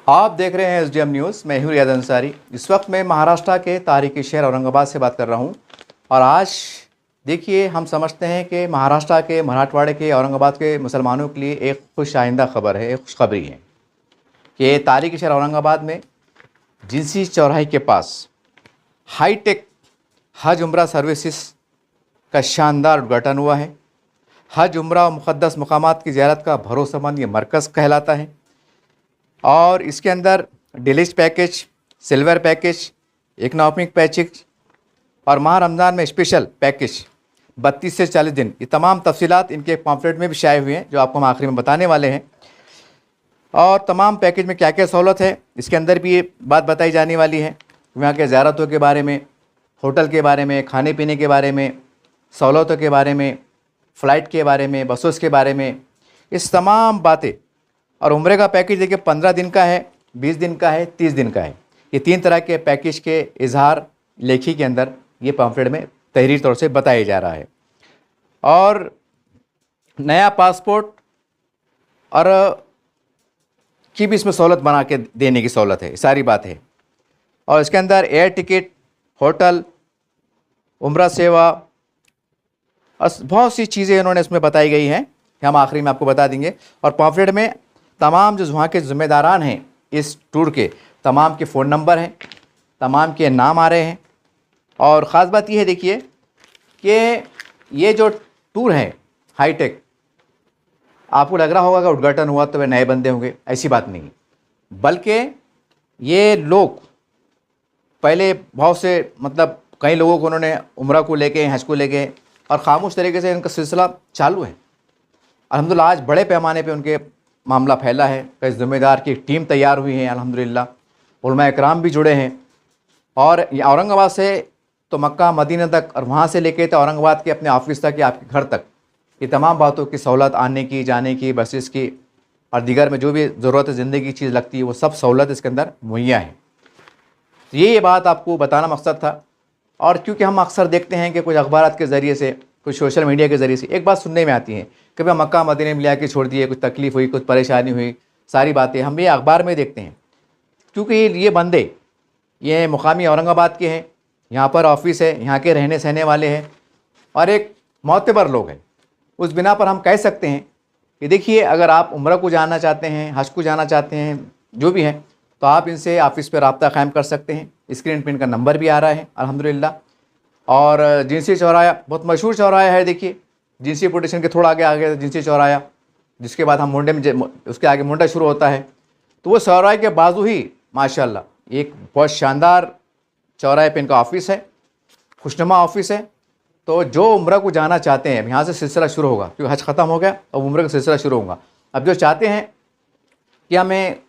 आप देख रहे हैं एसडीएम न्यूज़। मैं हूं रियाद अंसारी। इस वक्त मैं महाराष्ट्र के तारीखी शहर औरंगाबाद से बात कर रहा हूं। और आज देखिए, हम समझते हैं कि महाराष्ट्र के मराठवाड़े के औरंगाबाद के मुसलमानों के लिए एक खुश आइंदा खबर है, एक खुशखबरी है कि तारीखी शहर औरंगाबाद में जिंसी चौराहे के पास हाईटेक हज उम्रा सर्विसेज का शानदार उद्घाटन हुआ है। हज उम्रा और मुक़द्दस मकामात की ज़ियारत का भरोसेमंद ये मरकज़ कहलाता है और इसके अंदर deluxe package, silver package, economic package और माह रमज़ान में स्पेशल पैकेज 32 से 40 दिन, ये तमाम तफसीलात इनके पॉम्फलेट में भी शाये हुए हैं जो आपको हम आखिरी में बताने वाले हैं। और तमाम पैकेज में क्या क्या सहूलत है इसके अंदर भी ये बात बताई जाने वाली है। वहाँ के ज़ियारतों के बारे में, होटल के बारे में, खाने पीने के बारे में, सहूलतों के बारे में, फ़्लाइट के बारे में, बसों के बारे में, इस तमाम बातें। और उम्रे का पैकेज देखिए 15 दिन का है, 20 दिन का है, 30 दिन का है। ये 3 तरह के पैकेज के इजहार लेखी के अंदर ये पम्फलेट में तहरीर तौर से बताया जा रहा है। और नया पासपोर्ट और की भी इसमें सहूलत बना के देने की सहूलत है, सारी बात है। और इसके अंदर एयर टिकट, होटल, उम्रा सेवा और बहुत सी चीज़ें इन्होंने इसमें बताई गई हैं, हम आखिरी में आपको बता देंगे। और पॉम्फलेट में तमाम जो वहाँ के ज़िम्मेदारान हैं इस टूर के, तमाम के फ़ोन नंबर हैं, तमाम के नाम आ रहे हैं। और ख़ास बात यह है देखिए कि ये जो टूर है हाईटेक, आपको लग रहा होगा कि उद्घाटन हुआ तो वे नए बंदे होंगे, ऐसी बात नहीं, बल्कि ये लोग पहले बहुत से कई लोगों को उन्होंने उम्रा को लेके, हज को लेके, और ख़ामोश तरीके से इनका सिलसिला चालू है। अल्हम्दुलिल्लाह आज बड़े पैमाने पे उनके मामला फैला है। कई ज़िम्मेदार की टीम तैयार हुई है अल्हम्दुलिल्लाह, उलमा इकराम भी जुड़े हैं। और ये औरंगाबाद से तो मक्का मदीना तक, और वहाँ से लेके तो औरंगाबाद के अपने ऑफिस तक या आपके घर तक, ये तमाम बातों की सहूलत, आने की, जाने की, बसेस की और दीगर में जो भी ज़रूरत ज़िंदगी की चीज़ लगती है वो सब सहूलत इसके अंदर मुहैया है। ये बात आपको बताना मकसद था। और क्योंकि हम अक्सर देखते हैं कि कुछ अखबारात के ज़रिए से, कुछ सोशल मीडिया के ज़रिए से एक बात सुनने में आती है कि भाई मक्का मदीने में ले आके छोड़ दिए, कुछ तकलीफ़ हुई, कुछ परेशानी हुई, सारी बातें हम ये अखबार में देखते हैं। क्योंकि ये बंदे ये मुकामी औरंगाबाद के हैं, यहाँ पर ऑफिस है, यहाँ के रहने सहने वाले हैं और एक मोतबर लोग हैं। उस बिना पर हम कह सकते हैं कि देखिए, अगर आप उम्रा को जाना चाहते हैं, हज को जाना चाहते हैं, जो भी हैं, तो आप इनसे ऑफिस पर रब्ता कायम कर सकते हैं। स्क्रीन पर इनका नंबर भी आ रहा है अल्हम्दुलिल्लाह। और जिंसी चौराया बहुत मशहूर चौराया है। देखिए, जिंसी पुलिस स्टेशन के थोड़ा आगे आ गया जिंसी चौराया, जिसके बाद हम मुंडे में, उसके आगे मुंडा शुरू होता है। तो वो चौराहे के बाजू ही माशाल्लाह एक बहुत शानदार चौराहे पे इनका ऑफिस है, खुशनुमा ऑफिस है। तो जो उम्रा को जाना चाहते हैं, यहाँ से सिलसिला शुरू होगा, क्योंकि हज ख़त्म हो गया और उम्र का सिलसिला शुरू होगा। अब जो चाहते हैं कि हमें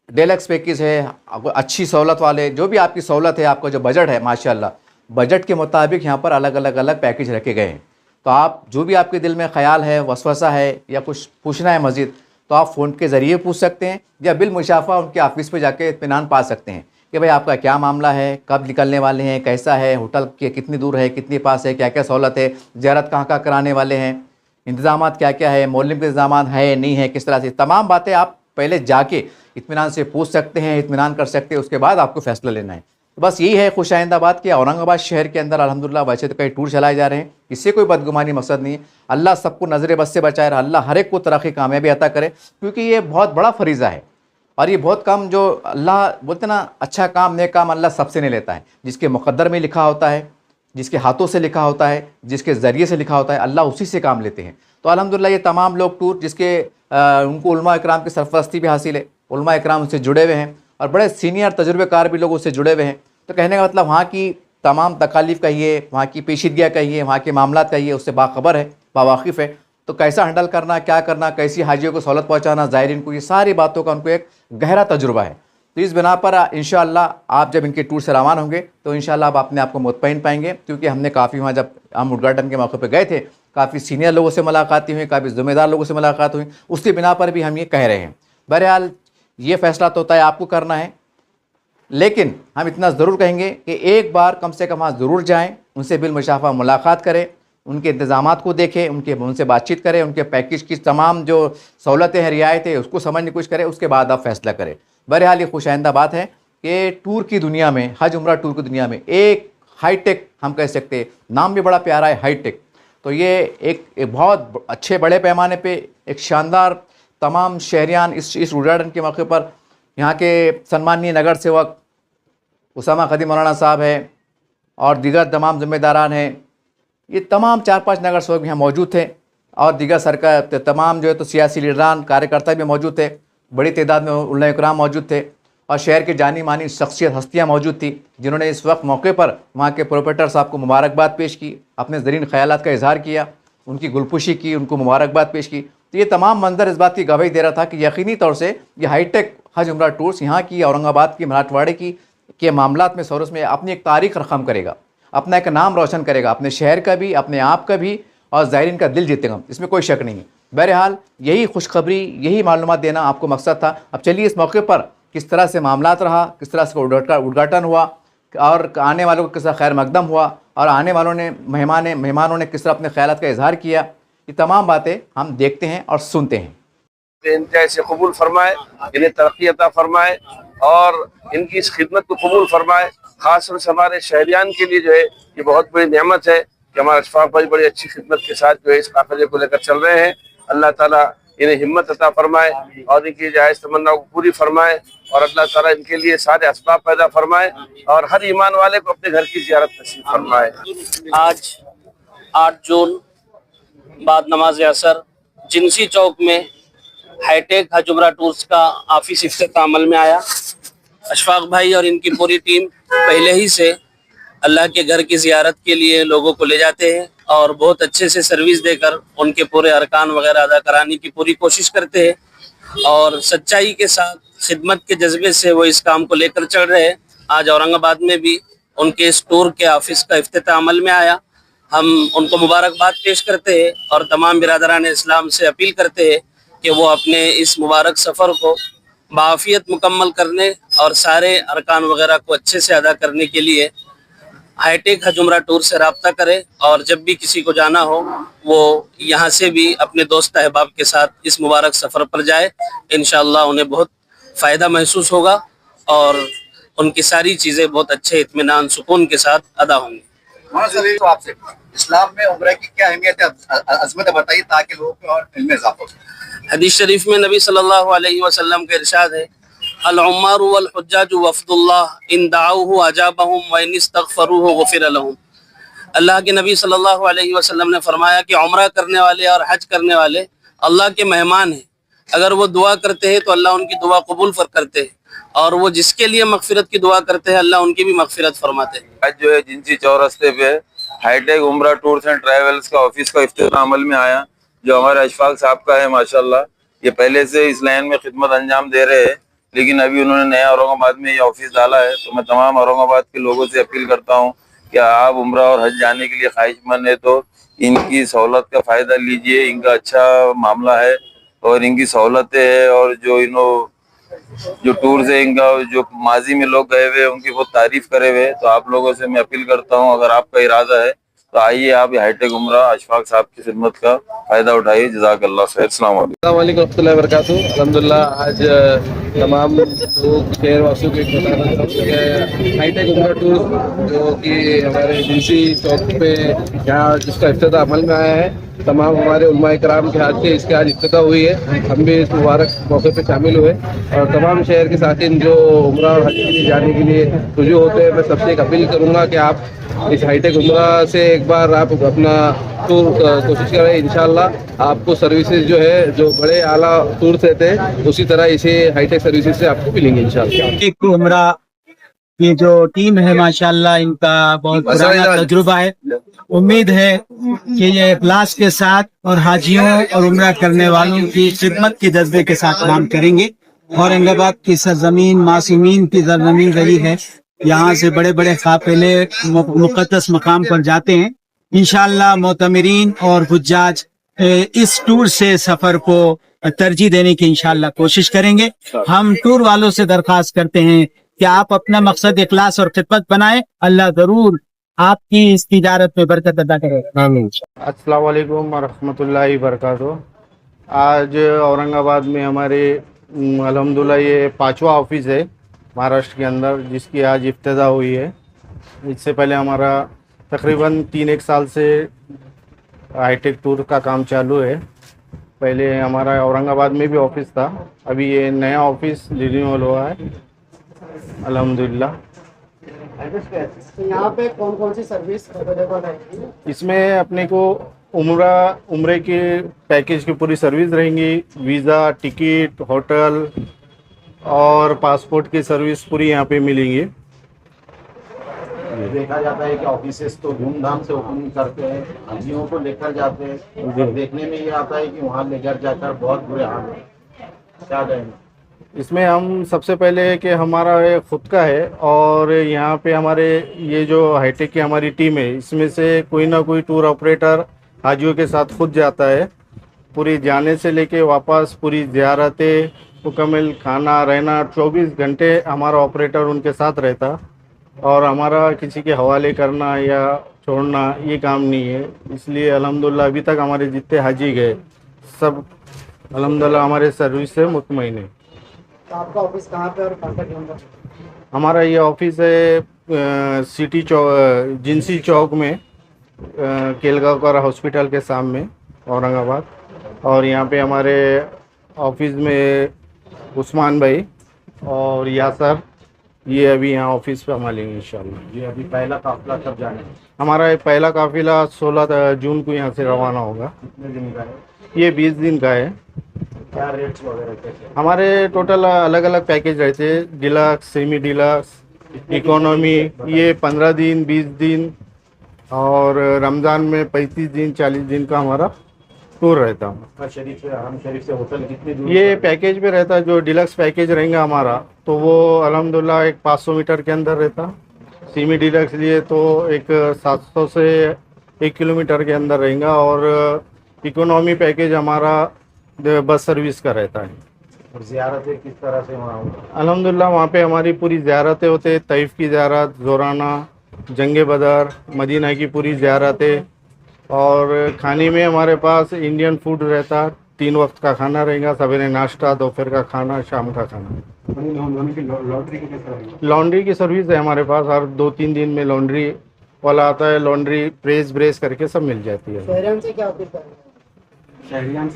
डेलक्स पैकेज है, अच्छी सहूलत वाले, जो भी आपकी सहूलत है, आपका जो बजट है, माशाल्लाह बजट के मुताबिक यहाँ पर अलग अलग पैकेज रखे गए हैं। तो आप जो भी आपके दिल में ख्याल है, वसवसा है या कुछ पूछना है मज़ीद, तो आप फ़ोन के ज़रिए पूछ सकते हैं या बिल मुशाफा उनके ऑफिस पे जाके इत्मीनान पा सकते हैं कि भाई आपका क्या मामला है, कब निकलने वाले हैं, कैसा है, होटल के कितनी दूर है, कितनी पास है, क्या क्या सहूलत है, ज़ियारत कहाँ कहाँ कराने वाले हैं, इंतज़ामात क्या क्या है, मौलम के इंतज़ाम है नहीं है, किस तरह से, तमाम बातें आप पहले जाके इत्मीनान से पूछ सकते हैं, इत्मीनान कर सकते हैं। उसके बाद आपको फ़ैसला लेना है। तो बस यही है खुश आइंदा बात कि औरंगाबाद शहर के अंदर अल्हम्दुलिल्लाह वैसे तो कई टूर चलाए जा रहे हैं, इससे कोई बदगुमानी मकसद नहीं है। अल्लाह सबको नज़र बस से बचाए, अल्लाह हर एक को तरक्की कामयाबी अता करे, क्योंकि ये बहुत बड़ा फरीज़ा है। और ये बहुत कम, जो अल्लाह बोलते ना, अच्छा काम नेक काम अल्लाह सबसे नहीं लेता है। जिसके मुक़द्दर में लिखा होता है, जिसके हाथों से लिखा होता है, जिसके ज़रिए से लिखा होता है, अल्लाह उसी से काम लेते हैं। तो अल्हम्दुलिल्लाह ये तमाम लोग टूर, जिसके उनको उलमा इकराम की सरपरस्ती भी हासिल है, उलमा इकराम उससे जुड़े हुए हैं और बड़े सीनियर तजुर्बेकार भी लोग उससे जुड़े हुए हैं। तो कहने का मतलब वहाँ की तमाम तकालीफ कहिए, वहाँ की पेशीदगियाँ कहिए, वहाँ के मामलात कहिए, उससे बाखबर है, बावाकिफ़ है। तो कैसा हैंडल करना, क्या करना, कैसी हाजियों को सहूलत पहुँचाना, ज़ायरीन को, ये सारी बातों का उनको एक गहरा तजुर्बा है। तो इस बिना पर इंशाअल्लाह आप जब इनके टूर से रवाना होंगे तो इंशाअल्लाह आप अपने आप को मुतमईन पाएंगे, क्योंकि हमने काफ़ी वहाँ जब हम उद्घाटन के मौके पर गए थे, काफ़ी सीनियर लोगों से मुलाकातें हुई, काफ़ी ज़िम्मेदार लोगों से मुलाकात हुई, उसके बिना पर भी हम ये कह रहे हैं। बहरहाल ये फ़ैसला तो तय आपको करना है, लेकिन हम इतना ज़रूर कहेंगे कि एक बार कम से कम वहाँ ज़रूर जाएँ, उनसे बिल मुशाफा मुलाकात करें, उनके इंतज़ामात को देखें, उनसे बातचीत करें, उनके पैकेज की तमाम जो सहूलतें हैं, रियायतें, उसको समझने की कोशिश करें, उसके बाद आप फ़ैसला करें। बहरहाल ये खुशाइंदा बात है कि टूर की दुनिया में, हज उम्रा टूर की दुनिया में एक हाईटेक हम कह सकते हैं, नाम भी बड़ा प्यारा है हाईटेक। तो ये एक बहुत अच्छे बड़े पैमाने पे एक शानदार तमाम शहरियान इस उद्घाटन के मौके पर यहाँ के सम्माननीय नगर सेवक उसामा खदी मौलाना साहब हैं और दीगर तमाम ज़िम्मेदारान हैं, ये तमाम 4-5 नगर सेवक यहाँ मौजूद थे और दीगर सरकार तमाम जो है तो सियासी लीडरान कार्यकर्ता भी मौजूद थे, बड़ी तादाद में उलमा इकराम मौजूद थे और शहर के जानी मानी शख्सियत हस्तियाँ मौजूद थी जिन्होंने इस वक्त मौके पर वहाँ के प्रोपरेटर साहब को मुबारकबाद पेश की, अपने ज़रीन ख्यालात का इजहार किया, उनकी गुलपुशी की, उनको मुबारकबाद पेश की। तो ये तमाम मंजर इस बात की गवाही दे रहा था कि यकीनी तौर से ये हाईटेक हज उम्रा टूर्स यहाँ की औरंगाबाद की मराठवाड़े की के मामलात में सौरस में अपनी एक तारीख रकम करेगा, अपना एक नाम रोशन करेगा, अपने शहर का भी, अपने आप का भी और ज़ायरीन का दिल जीतेगा, इसमें कोई शक नहीं है। बहरहाल यही खुशखबरी, यही मालूमात देना आपको मकसद था। अब चलिए इस मौके पर किस तरह से मामलात रहा, किस तरह से उद्घाटन हुआ और आने वालों को किस तरह खैर मकदम हुआ और आने वालों ने मेहमानों ने किस तरह अपने ख्यालात का इजहार किया, ये तमाम बातें हम देखते हैं और सुनते हैं। इनका इसे कबूल फरमाए, इन्हें तरक्की अता फरमाए और इनकी इस खिदमत को कबूल फरमाए। खास तौर से हमारे शहरियान के लिए जो है ये बहुत बड़ी नेमत है कि हमारे अशफाक भाई बड़ी अच्छी खिदमत के साथ जो है इस काफिले को लेकर चल रहे हैं। अल्लाह ताला इन्हें हिम्मत अता फरमाए और इनकी जायज़ तमन्ना को पूरी फरमाए और अल्लाह ताला इनके लिए सारे असबाब पैदा फरमाए और हर ईमान वाले को अपने घर की ज़ियारत नसीब फरमाए। आज 8 जून बाद नमाज असर जिनसी चौक में हाईटेक हज उम्रा टूर्स का ऑफिस इफ्तिताह अमल में आया। अशफाक भाई और इनकी पूरी टीम पहले ही से अल्लाह के घर की ज़ियारत के लिए लोगों को ले जाते हैं और बहुत अच्छे से सर्विस देकर उनके पूरे अरकान वगैरह अदा कराने की पूरी कोशिश करते हैं और सच्चाई के साथ खिदमत के जज्बे से वो इस काम को लेकर चल रहे हैं। आज औरंगाबाद में भी उनके इस टूर के ऑफिस का इफ्तिताह अमल में आया। हम उनको मुबारकबाद पेश करते हैं और तमाम बिरादरान इस्लाम से अपील करते हैं कि वो अपने इस मुबारक सफ़र को बाआफियत मुकम्मल करने और सारे अरकान वगैरह को अच्छे से अदा करने के लिए हाईटेक हज उम्रा टूर से रब्ता करें और जब भी किसी को जाना हो वो यहाँ से भी अपने दोस्त अहबाब के साथ इस मुबारक सफ़र पर जाए। इंशाअल्लाह उन्हें बहुत फ़ायदा महसूस होगा और उनकी सारी चीज़ें बहुत अच्छे इत्मीनान सुकून के साथ अदा होंगी। तो आपसे इस्लाम में उम्रा की क्या अहमियत है, अज़मत बताइए ताकि लोगों को और इल्म में इजाफा हो। हदीस शरीफ में नबी सल्लल्लाहु अलैहि वसल्लम का इरशाद है, अल उम्मार वल हुज्जाज वफ़दुल्लाह इन दाऊहु अजाबहुम व इन इस्तग़फरूहु गुफ़िर लहुम। अल्लाह के नबी सल्लल्लाहु अलैहि वसल्लम ने फरमाया कि उम्रा करने वाले और हज करने वाले अल्लाह के मेहमान हैं, अगर वो दुआ करते हैं तो अल्लाह उनकी दुआ कबूल करते हैं और वो जिसके लिए मगफिरत की दुआ करते हैं अल्लाह उनकी भी मगफिरत फरमाते हैं। आज जो है जिनसी चौरस्ते पे हाईटेक उम्रा टूर्स एंड ट्रैवल्स का ऑफिस का इफ्तिताह अमल में आया, जो हमारे अशफाक साहब का है। माशाल्लाह ये पहले से इस लाइन में खिदमत अंजाम दे रहे हैं, लेकिन अभी उन्होंने नया औरंगाबाद में ये ऑफिस डाला है। तो मैं तमाम औरंगाबाद के लोगों से अपील करता हूँ कि आप उम्रा और हज जाने के लिए ख्वाहिशमंद है तो इनकी सहूलत का फ़ायदा लीजिए। इनका अच्छा मामला है और इनकी सहूलतें हैं और जो टूर से इनका जो माजी में लोग गए हुए उनकी बहुत तारीफ करे हुए। तो आप लोगों से मैं अपील करता हूँ, अगर आपका इरादा है तो आइए आप हाईटेक उम्रा अशफाक साहब की खिदमत का फ़ायदा उठाइए। जज़ाकल्लाह खैर। अस्सलाम वालेकुम रहमतुल्लाहि व बरकातुहू। अल्हम्दुलिल्लाह आज तमाम लोग शहर वासियों को एक बताना चाहूँ कि हाईटेक उम्रा टूर जो कि हमारे जिनसी चौक पे यहाँ जिसका इफ्तिताह अमल में आया है, तमाम हमारे उलमा इकराम के हाथ से इसके आज इफ्तिताह हुई है। हम भी इस मुबारक मौके पे शामिल हुए और तमाम शहर के साथीन जो उम्रा और हज के लिए जाने के लिए रुजू होते हैं, मैं सबसे एक अपील करूँगा कि आप इस हाईटेक उम्रा से एक बार आप अपना टूर कोशिश करें। इंशाल्लाह आपको सर्विसेज जो है जो बड़े आला टूर रहते हैं उसी तरह इसे हाईटेक सर्विसेज से आपको मिलेंगे इंशाल्लाह। एक उम्रा ये जो टीम है माशाल्लाह इनका बहुत पुराना तजुर्बा है। उम्मीद है कि ये इखलास के साथ और हाजियों और उम्रा करने वालों की खिदमत के जज्बे के साथ काम करेंगे। औरंगाबाद की सरजमीन मासूमीन की सरजमीन रही है, यहाँ से बड़े बड़े काफिले मुक़द्दस मकाम पर जाते हैं। इंशाअल्लाह मोतमिरीन और हुज्जाज इस टूर से सफर को तरजीह देने की इंशाअल्लाह कोशिश करेंगे। हम टूर वालों से दरख्वास्त करते हैं कि आप अपना मकसद इखलास और खिदमत बनाएं, अल्लाह जरूर आपकी इस तिजारत में बरकत अदा करेगा। आमीन। अस्सलाम वालेकुम व रहमतुल्लाहि व बरकातुहू। आज औरंगाबाद में हमारे अल्हम्दुलिल्लाह ये 5वां ऑफिस है महाराष्ट्र के अंदर जिसकी आज इफ्तिताह हुई है। इससे पहले हमारा तकरीबन 3-1 साल से हाईटेक टूर का काम चालू है। पहले हमारा औरंगाबाद में भी ऑफिस था, अभी ये नया ऑफिस रिन्यूअल हुआ है अल्हम्दुलिल्लाह। यहाँ पे कौन कौन सी सर्विस अवेलेबल है? इसमें अपने को उम्रे के पैकेज की पूरी सर्विस रहेंगी, वीज़ा, टिकट, होटल और पासपोर्ट की सर्विस पूरी यहाँ पे मिलेंगी। देखा जाता है कि ऑफिसेस तो धूमधाम से ओपनिंग करते हैं, हाजियों को लेकर जाते हैं, और देखने में ये आता है कि वहाँ लेकर जाकर बहुत बुरे हाल है, क्या कहेंगे? इसमें हम सबसे पहले कि हमारा ये खुद का है और यहाँ पे हमारे ये जो हाईटेक की हमारी टीम है इसमें से कोई ना कोई टूर ऑपरेटर हाजियों के साथ खुद जाता है। पूरी जाने से लेके वापस पूरी ज़ियारतें, मुकम्मल खाना, रहना, 24 घंटे हमारा ऑपरेटर उनके साथ रहता और हमारा किसी के हवाले करना या छोड़ना ये काम नहीं है। इसलिए अल्हम्दुलिल्लाह अभी तक हमारे जितने हाजी गए सब अल्हम्दुलिल्लाह हमारे सर्विस से मुतमईन है। तो आपका ऑफिस कहाँ पे और कॉन्टेक्ट नंबर? हमारा ये ऑफिस है सिटी चौक, जिंसी चौक में, केलगांवकर हॉस्पिटल के सामने औरंगाबाद। और यहाँ पे हमारे ऑफिस में उस्मान भाई और यासर ये अभी यहाँ ऑफिस पे संभालेंगे इंशाल्लाह। ये अभी पहला काफिला कब जाने है? हमारा ये पहला काफिला 16 जून को यहाँ से रवाना होगा। कितने दिन का है? ये 20 दिन का है। क्या रेट्स वगैरह कैसे? हमारे टोटल अलग अलग पैकेज रहते हैं, डिलक्स, सेमी डिलक्स, इकोनॉमी। ये 15 दिन, 20 दिन और रमज़ान में 35 दिन, 40 दिन का हमारा टूर रहता है। मक्का शरीफ से, हरम शरीफ से होटल कितनी दूर? ये पैकेज पे रहता है, जो डिलक्स पैकेज रहेगा हमारा तो वो अल्हम्दुलिल्लाह एक 500 मीटर के अंदर रहता। सेमी डिलक्स लिए तो एक 700 से 1 किलोमीटर के अंदर रहेगा। और इकोनॉमी पैकेज हमारा बस सर्विस का रहता है। और ज़ियारतें किस तरह से वहाँ होगी? अल्हम्दुलिल्लाह वहाँ पे हमारी पूरी ज़ियारतें होते हैं, तैफ की ज़ियारत, जोराना, जंगे बदर, मदीना की पूरी ज़ियारतें। और खाने में हमारे पास इंडियन फूड रहता, 3 वक्त का खाना रहेगा, सवेरे नाश्ता, दोपहर का खाना, शाम का खाना। लॉन्ड्री की सर्विस है हमारे पास, हर 2-3 दिन में लॉन्ड्री वाला आता है, लॉन्ड्री प्रेस ब्रेस करके सब मिल जाती है। शहरियान से क्या अपील करेंगे? शहरियान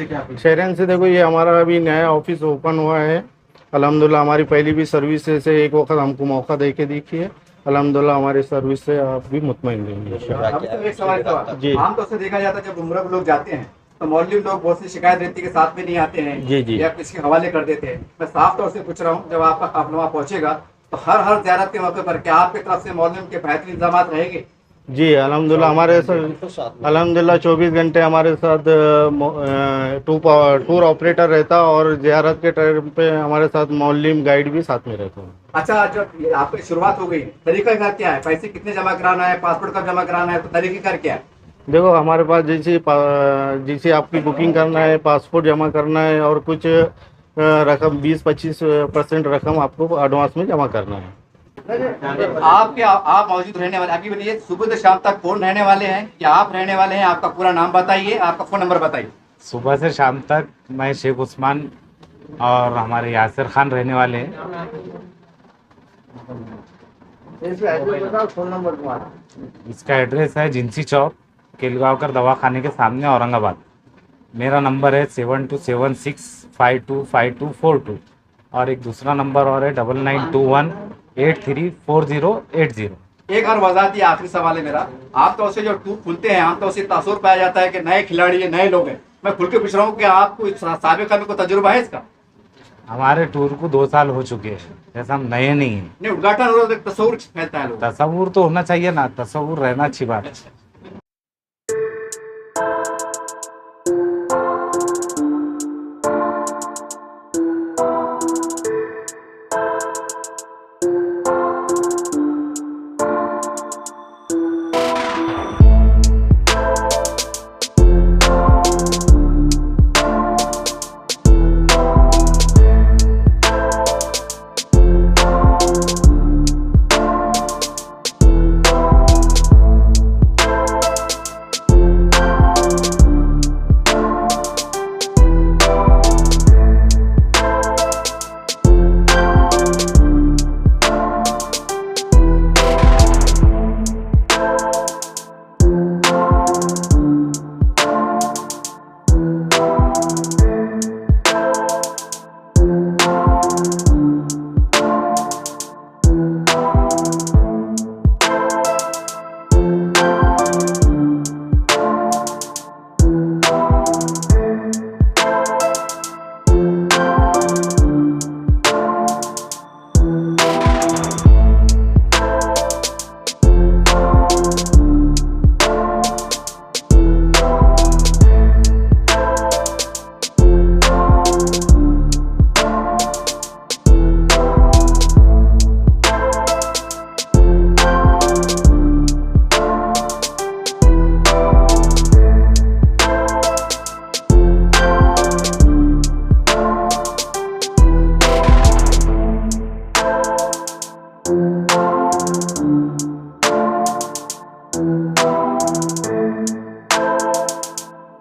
से देखो, ये हमारा अभी नया ऑफिस ओपन हुआ है अल्हम्दुलिल्लाह। हमारी पहली भी सर्विस से एक वक्त हमको मौका दे के देखिए, अल्हम्दुलिल्लाह हमारी सर्विस से आप भी मुतमईन रहेंगे। अभी तो एक सवाल जी। आमतौर से देखा जाता है जब उम्रा को लोग जाते हैं तो मौलवी लोग बहुत सी शिकायत रहती है कि साथ में नहीं आते हैं, जी, जी। या किसी के हवाले कर देते हैं। मैं साफ तौर से पूछ रहा हूँ, जब आपका काफिला वहाँ पहुंचेगा तो हर ज़ियारत के मौके पर क्या आपकी तरफ से मौलवी के बेहतरीन इंतजाम रहेंगे? जी अल्हम्दुलिल्लाह हमारे साथ अल्हम्दुलिल्लाह 24 घंटे हमारे साथ टूर ऑपरेटर रहता और ज़ियारत के टाइम पे हमारे साथ मौलवी गाइड भी साथ में रहता है। अच्छा, जब आपकी शुरुआत हो गई, तरीकाकार क्या है? पैसे कितने जमा कराना है, पासपोर्ट कब जमा कराना है, तो तरीकाकार क्या है? देखो हमारे पास जैसे आपकी बुकिंग करना है, पासपोर्ट जमा करना है और कुछ रकम 20-25% रकम आपको एडवांस में जमा करना है। आप मौजूद रहने वाले, अभी बोलिए सुबह से शाम तक कौन रहने वाले हैं या आप रहने वाले हैं? आपका पूरा नाम बताइए, आपका फ़ोन नंबर बताइए। सुबह से शाम तक मैं शेख उस्मान और हमारे यासिर खान रहने वाले हैं। फ़ोन नंबर तुम्हारा? इसका एड्रेस है जिंसी चौक, केलगांवकर दवाखाने के सामने, औरंगाबाद। मेरा नंबर है 7276525242 और एक दूसरा नंबर और है 9921834080। एक और वजह दिया, आखिरी सवाल है मेरा। आमतौर से जो टूर खुलते हैं आमतौर से तासुर पाया जाता है कि नए खिलाड़ी है, नए लोग हैं। मैं खुल के पूछ रहा हूँ कि आपको साबिका में कोई तजुर्बा है इसका? हमारे टूर को 2 साल हो चुके हैं, जैसा हम नए नहीं हैं। नहीं, उद्घाटन हो रहा है तो तस्वुर फैलता है लोग। तस्वुर तो होना चाहिए ना, तस्वुर रहना अच्छी बात है।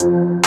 है।